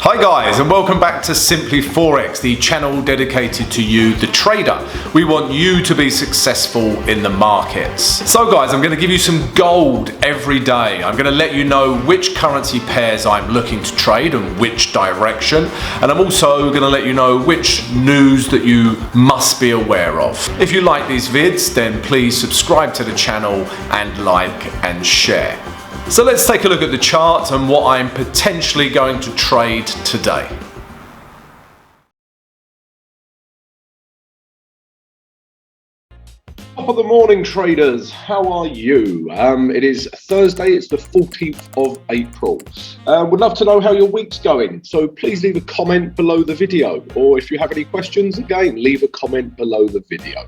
Hi guys, and welcome back to Simply Forex, the channel dedicated to you, the trader. We want you to be successful in the markets. So guys, I'm going to give you some gold every day. I'm going to let you know which currency pairs I'm looking to trade and which direction. And I'm also going to let you know which news that you must be aware of. If you like these vids, then please subscribe to the channel and like and share. So let's take a look at the chart and what I'm potentially going to trade today. Top of the morning, traders. How are you? It is Thursday. It's the 14th of April. Would love to know how your week's going. So please leave a comment below the video. Or if you have any questions, again, leave a comment below the video.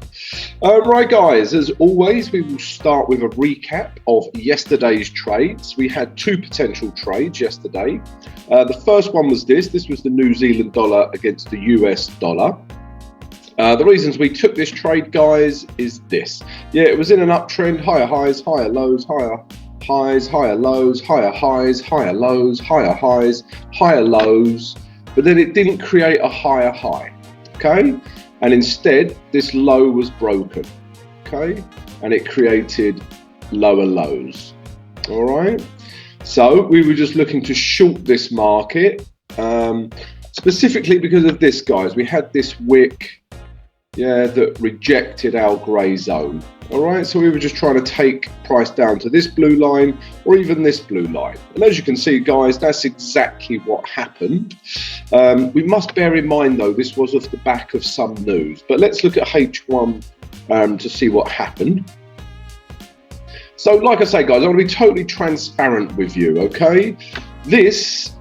Right, guys, as always, we will start with a recap of yesterday's trades. We had two potential trades yesterday. The first one was this. This was the New Zealand dollar against the US dollar. The reasons we took this trade, guys, is this. Yeah, it was in an uptrend, higher highs, higher lows, higher highs, higher lows, higher highs, higher lows, higher highs, higher lows, but then it didn't create a higher high, okay? And instead, this low was broken, okay? And it created lower lows, all right? So we were just looking to short this market, specifically because of this, guys. We had this wick, yeah, that rejected our grey zone. All right, so we were just trying to take price down to this blue line or even this blue line. And as you can see, guys, that's exactly what happened. We must bear in mind, though, this was off the back of some news. But let's look at H1 to see what happened. So, like I say, guys, I want to be totally transparent with you, okay? This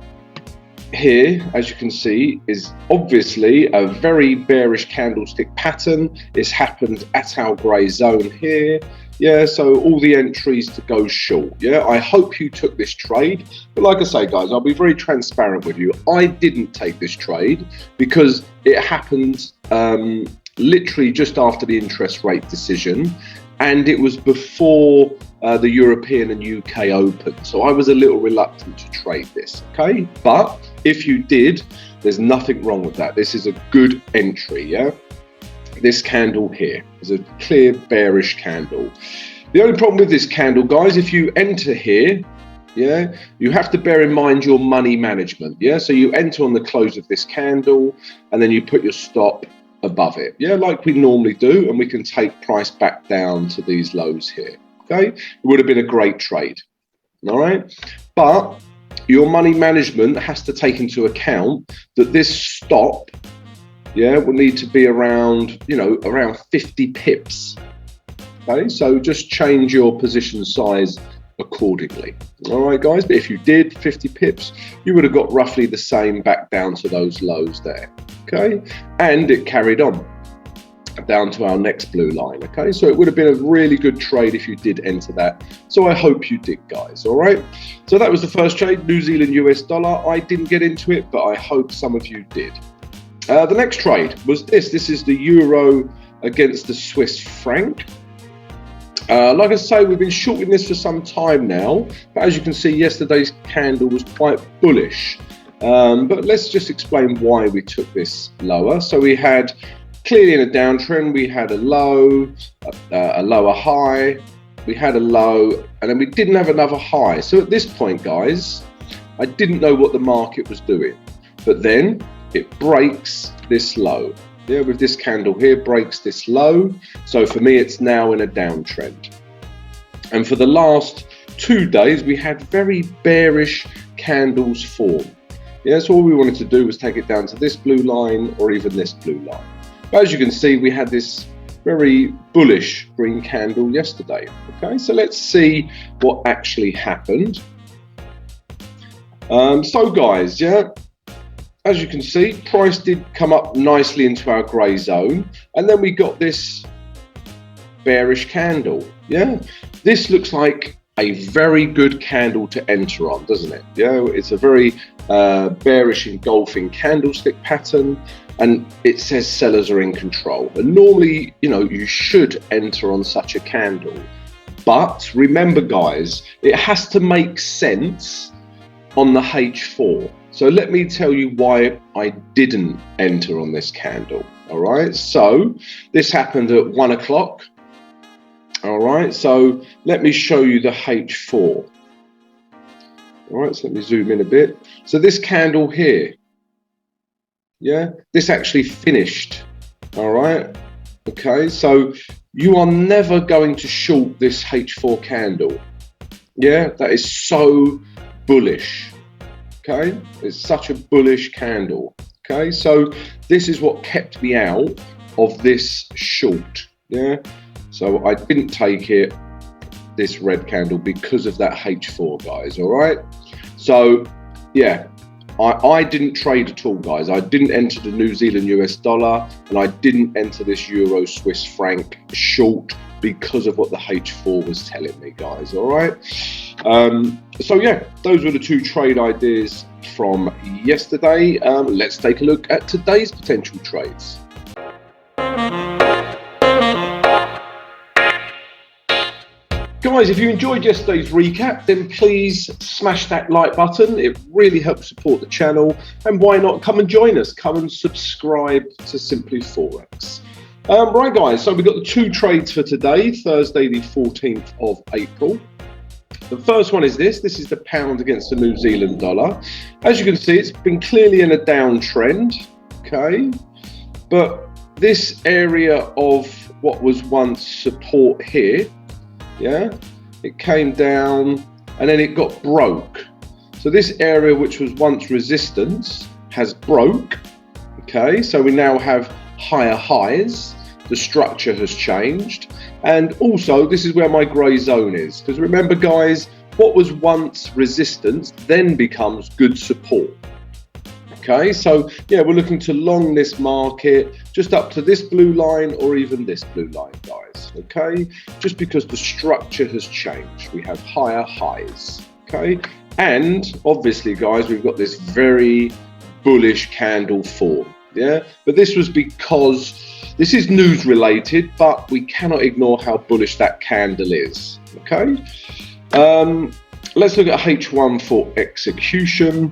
here, as you can see, is obviously a very bearish candlestick pattern. It's happened at our grey zone here. Yeah, so all the entries to go short. Yeah, I hope you took this trade. But like I say, guys, I'll be very transparent with you. I didn't take this trade because it happened literally just after the interest rate decision. And it was before the European and UK Open. So I was a little reluctant to trade this, okay? But if you did, there's nothing wrong with that. This is a good entry, yeah? This candle here is a clear bearish candle. The only problem with this candle, guys, if you enter here, yeah, you have to bear in mind your money management, yeah? So you enter on the close of this candle and then you put your stop above it, yeah, like we normally do, and we can take price back down to these lows here, okay? It would have been a great trade, all right? But your money management has to take into account that this stop, yeah, will need to be around, you know, around 50 pips, okay? So just change your position size accordingly, all right, guys? But if you did 50 pips, you would have got roughly the same back down to those lows there. Okay, and it carried on down to our next blue line. Okay, so it would have been a really good trade if you did enter that. So I hope you did, guys. All right, so that was the first trade, New Zealand US dollar. I didn't get into it, but I hope some of you did. The next trade was this. This is the euro against the Swiss franc. Like I say, we've been shorting this for some time now, but as you can see, yesterday's candle was quite bullish. But let's just explain why we took this lower. So we had clearly in a downtrend, we had a low, a lower high, we had a low, and then we didn't have another high. So at this point, guys, I didn't know what the market was doing, but then it breaks this low. Yeah, with this candle here, breaks this low. So for me, it's now in a downtrend. And for the last 2 days, we had very bearish candles form. Yeah, so all we wanted to do was take it down to this blue line or even this blue line. But as you can see, we had this very bullish green candle yesterday. Okay, so let's see what actually happened. So guys, yeah, as you can see, price did come up nicely into our grey zone, and then we got this bearish candle. Yeah, this looks like a very good candle to enter on, doesn't it? Yeah, it's a very bearish engulfing candlestick pattern, and it says sellers are in control. And normally, you know, you should enter on such a candle, But remember, guys, it has to make sense on the H4. So let me tell you why I didn't enter on this candle. All right, so this happened at 1 o'clock. All right, so let me show you the H4. All right, so let me zoom in a bit. So this candle here, yeah, this actually finished. All right, okay, so you are never going to short this H4 candle. Yeah, that is so bullish. Okay, it's such a bullish candle. Okay, so this is what kept me out of this short. Yeah, so I didn't take it, this red candle, because of that H4, guys. All right, so yeah, I didn't trade at all, guys. I didn't enter the New Zealand US dollar, and I didn't enter this Euro Swiss franc short because of what the H4 was telling me, guys. All right, so yeah, those were the two trade ideas from yesterday. Let's take a look at today's potential trades. Guys, if you enjoyed yesterday's recap, then please smash that like button. It really helps support the channel. And why not come and join us? Come and subscribe to Simply Forex. Right, guys, so we've got the two trades for today, Thursday, the 14th of April. The first one is this. This is the pound against the New Zealand dollar. As you can see, it's been clearly in a downtrend, okay? But this area of what was once support here, yeah, it came down and then it got broke. So this area, which was once resistance, has broke, okay? So we now have higher highs. The structure has changed. And also, this is where my grey zone is. Because remember, guys, what was once resistance then becomes good support. Okay, so yeah, we're looking to long this market just up to this blue line or even this blue line, guys. Okay, just because the structure has changed. We have higher highs. Okay, and obviously, guys, we've got this very bullish candle form. Yeah, but this was because this is news related, but we cannot ignore how bullish that candle is. Okay, let's look at H1 for execution.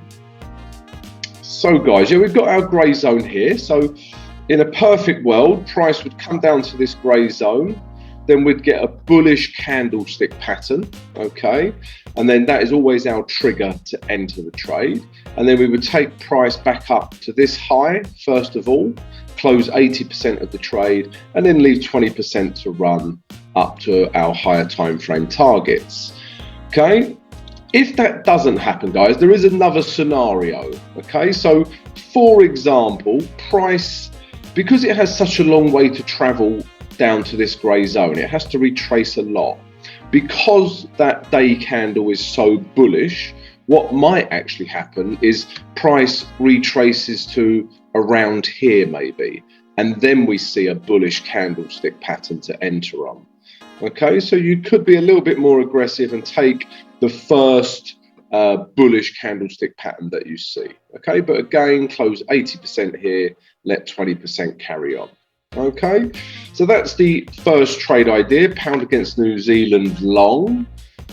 So guys, yeah, we've got our grey zone here. So in a perfect world, price would come down to this grey zone, then we'd get a bullish candlestick pattern, okay? And then that is always our trigger to enter the trade. And then we would take price back up to this high, first of all, close 80% of the trade, and then leave 20% to run up to our higher time frame targets, okay? If that doesn't happen, guys, there is another scenario, okay? So, for example, price, because it has such a long way to travel down to this grey zone, it has to retrace a lot. Because that day candle is so bullish, what might actually happen is price retraces to around here maybe, and then we see a bullish candlestick pattern to enter on. Okay, so you could be a little bit more aggressive and take the first bullish candlestick pattern that you see. Okay, but again, close 80% here, let 20% carry on. Okay, so that's the first trade idea, pound against New Zealand long.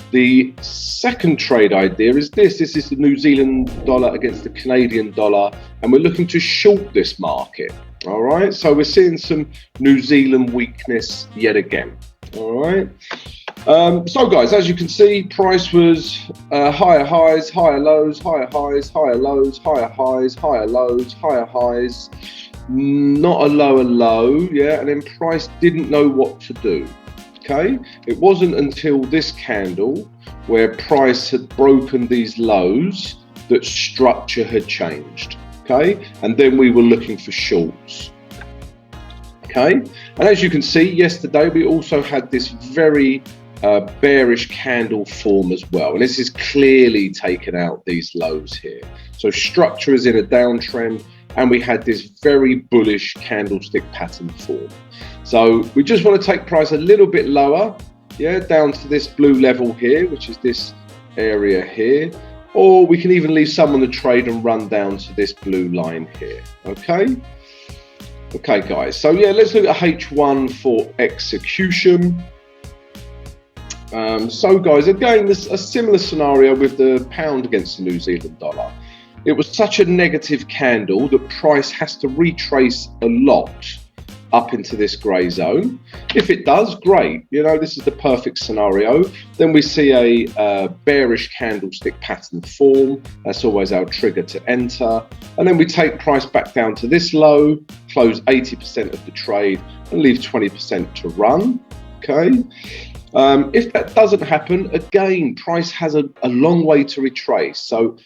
The second trade idea is this. This is the New Zealand dollar against the Canadian dollar, and we're looking to short this market. All right, so we're seeing some New Zealand weakness yet again. All right, so guys, as you can see, price was higher highs, higher lows, higher highs, higher lows, higher highs, higher lows, higher highs, not a lower low, yeah, and then price didn't know what to do. Okay, it wasn't until this candle where price had broken these lows that structure had changed. Okay, and then we were looking for shorts. Okay, and as you can see, yesterday we also had this very bearish candle form as well, and this is clearly taken out these lows here. So structure is in a downtrend, and we had this very bullish candlestick pattern form. So we just want to take price a little bit lower, yeah, down to this blue level here, which is this area here, or we can even leave some on the trade and run down to this blue line here. Okay. Okay, guys, so yeah, let's look at H1 for execution. So guys, again, there's a similar scenario with the pound against the New Zealand dollar. It was such a negative candle that price has to retrace a lot up into this grey zone. If it does, great. You know, this is the perfect scenario. Then we see a bearish candlestick pattern form. That's always our trigger to enter. And then we take price back down to this low, close 80% of the trade and leave 20% to run. Okay. If that doesn't happen, again, price has a long way to retrace. So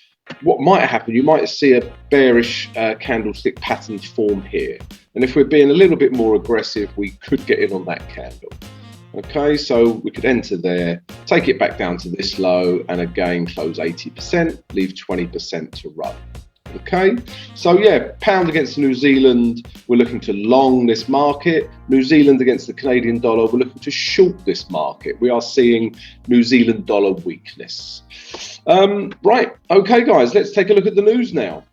what might happen, you might see a bearish candlestick pattern form here. And if we're being a little bit more aggressive, we could get in on that candle. Okay, so we could enter there, take it back down to this low, and again, close 80%, leave 20% to run. Okay, so yeah, pound against New Zealand, we're looking to long this market. New Zealand against the Canadian dollar, we're looking to short this market. We are seeing New Zealand dollar weakness. Right, okay guys, let's take a look at the news now.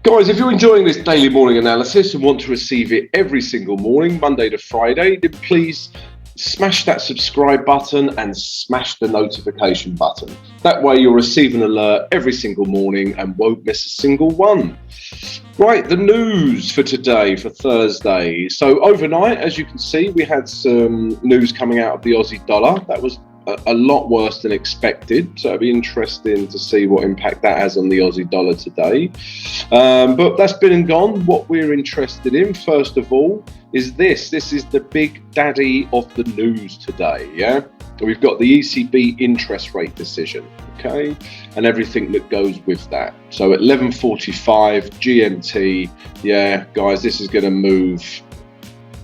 Guys, if you're enjoying this daily morning analysis and want to receive it every single morning, Monday to Friday, then please smash that subscribe button and smash the notification button. That way you'll receive an alert every single morning and won't miss a single one. Right, the news for today, for Thursday. So overnight, as you can see, we had some news coming out of the Aussie dollar. That was a lot worse than expected, so it'll be interesting to see what impact that has on the Aussie dollar today. But that's been and gone. What we're interested in, first of all, is this. This is the big daddy of the news today, yeah? We've got the ECB interest rate decision, okay? And everything that goes with that. So at 11:45 GMT, yeah, guys, this is going to move.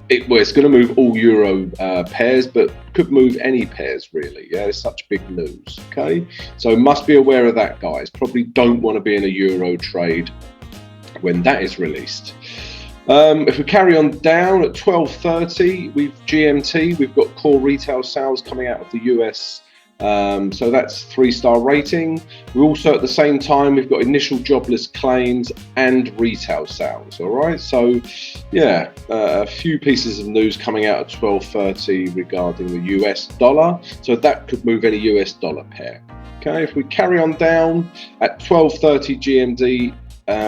It's going to move all euro pairs, but could move any pairs really. Yeah, it's such big news. Okay, so must be aware of that, guys. Probably don't want to be in a euro trade when that is released. If we carry on down at 12:30, GMT, we've got core retail sales coming out of the US. So that's 3-star rating. We also, at the same time, we've got initial jobless claims and retail sales. All right. So, yeah, a few pieces of news coming out at 12:30 regarding the US dollar. So that could move any US dollar pair. Okay. If we carry on down at 12:30 GMT.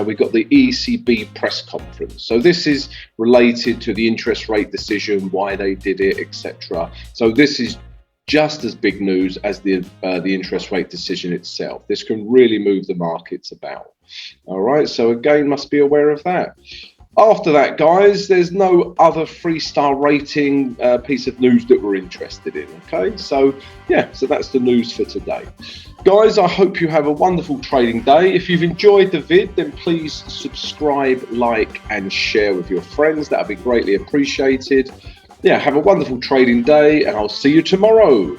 We've got the ECB press conference. So this is related to the interest rate decision, why they did it, etc. So this is just as big news as the interest rate decision itself. This can really move the markets about. All right, so again, must be aware of that. After that, guys, there's no other 3-star rating piece of news that we're interested in. Okay, so yeah, so that's the news for today. Guys, I hope you have a wonderful trading day. If you've enjoyed the vid, then please subscribe, like, and share with your friends. That would be greatly appreciated. Yeah, have a wonderful trading day, and I'll see you tomorrow.